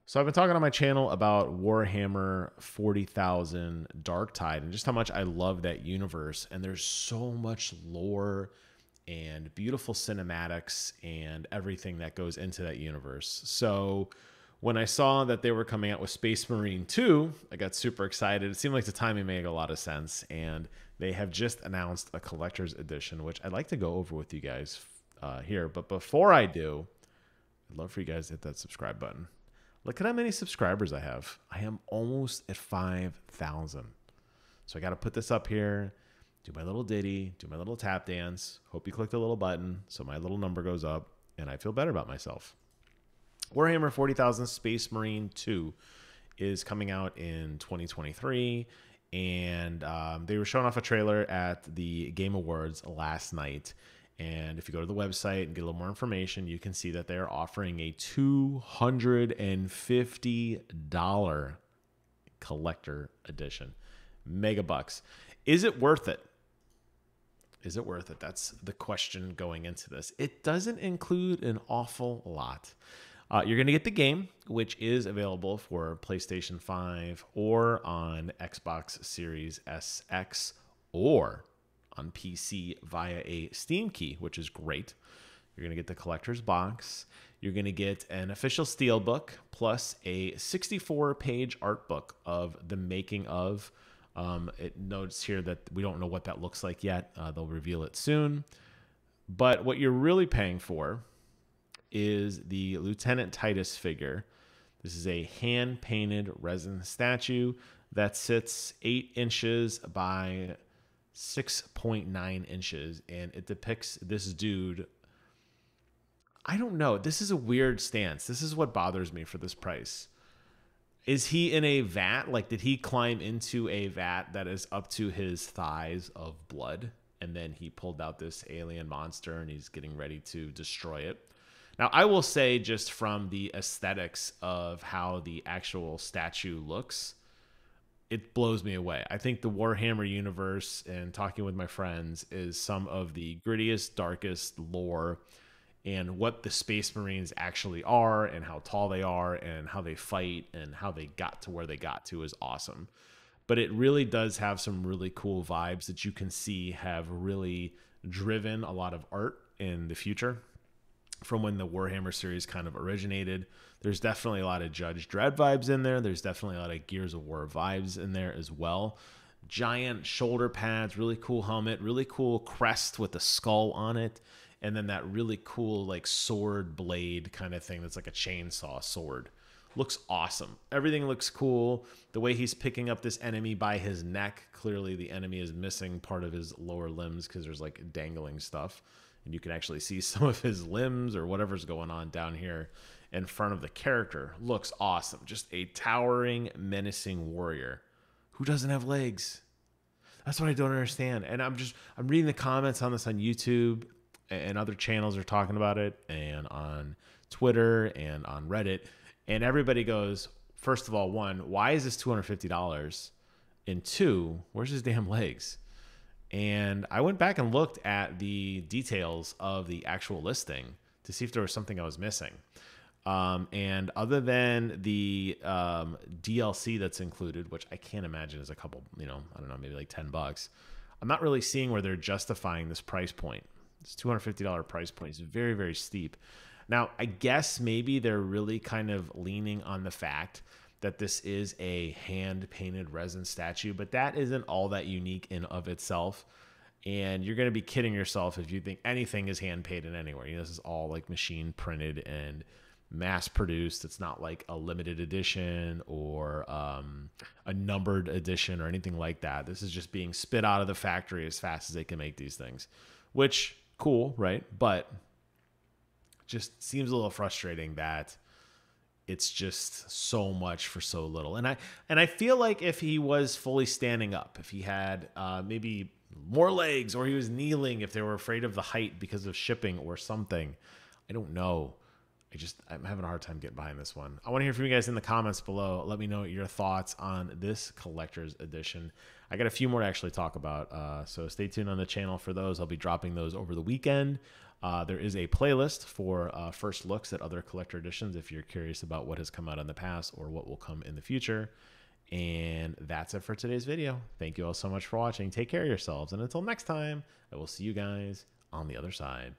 So I've been talking on my channel about Warhammer 40,000 Darktide and just how much I love that universe. And there's so much lore and beautiful cinematics and everything that goes into that universe. So when I saw that they were coming out with Space Marine 2, I got super excited. It seemed like the timing made a lot of sense. And they have just announced a collector's edition, which I'd like to go over with you guys here. But before I do, I'd love for you guys to hit that subscribe button. Look at how many subscribers I have. I am almost at 5,000. So I got to put this up here, do my little ditty, do my little tap dance. Hope you click the little button so my little number goes up and I feel better about myself. Warhammer 40,000 Space Marine 2 is coming out in 2023. And they were showing off a trailer at the Game Awards last night. And if you go to the website and get a little more information, you can see that they're offering a $250 collector edition. Mega bucks. Is it worth it? Is it worth it? That's the question going into this. It doesn't include an awful lot. You're going to get the game, which is available for PlayStation 5 or on Xbox Series SX or on PC via a Steam key, which is great. You're going to get the collector's box. You're going to get an official Steelbook plus a 64-page art book of the making of. It notes here that we don't know what that looks like yet. They'll reveal it soon. But what you're really paying for is the Lieutenant Titus figure. This is a hand-painted resin statue that sits 8 inches by 6.9 inches, and it depicts this dude. I don't know. This is a weird stance. This is what bothers me for this price. Is he in a vat? Like, did he climb into a vat that is up to his thighs of blood, and then he pulled out this alien monster and he's getting ready to destroy it? Now, I will say, just from the aesthetics of how the actual statue looks, it blows me away. I think the Warhammer universe, and talking with my friends, is some of the grittiest, darkest lore, and what the Space Marines actually are and how tall they are and how they fight and how they got to where they got to is awesome. But it really does have some really cool vibes that you can see have really driven a lot of art in the future from when the Warhammer series kind of originated. There's definitely a lot of Judge Dredd vibes in there. There's definitely a lot of Gears of War vibes in there as well. Giant shoulder pads, really cool helmet, really cool crest with a skull on it, and then that really cool like sword blade kind of thing that's like a chainsaw sword. Looks awesome. Everything looks cool. The way he's picking up this enemy by his neck, clearly the enemy is missing part of his lower limbs because there's like dangling stuff. And you can actually see some of his limbs or whatever's going on down here in front of the character. Looks awesome. Just a towering, menacing warrior who doesn't have legs. That's what I don't understand. And I'm reading the comments on this on YouTube, and other channels are talking about it, and on Twitter and on Reddit. And everybody goes, first of all, one, why is this $250? And two, where's his damn legs? And I went back and looked at the details of the actual listing to see if there was something I was missing. And other than the DLC that's included, which I can't imagine is a couple, I don't know, maybe like $10, I'm not really seeing where they're justifying this price point. This $250 price point is very, very steep. Now, I guess maybe they're really kind of leaning on the fact that this is a hand-painted resin statue, but that isn't all that unique in of itself. And you're going to be kidding yourself if you think anything is hand-painted anywhere. This is all like machine printed and mass-produced. It's not like a limited edition or a numbered edition or anything like that. This is just being spit out of the factory as fast as they can make these things, which, cool, right? But just seems a little frustrating that it's just so much for so little. And I feel like if he was fully standing up, if he had maybe more legs, or he was kneeling, if they were afraid of the height because of shipping or something, I don't know. I'm having a hard time getting behind this one. I want to hear from you guys in the comments below. Let me know your thoughts on this collector's edition. I got a few more to actually talk about, so stay tuned on the channel for those. I'll be dropping those over the weekend. There is a playlist for first looks at other collector editions if you're curious about what has come out in the past or what will come in the future. And that's it for today's video. Thank you all so much for watching. Take care of yourselves. And until next time, I will see you guys on the other side.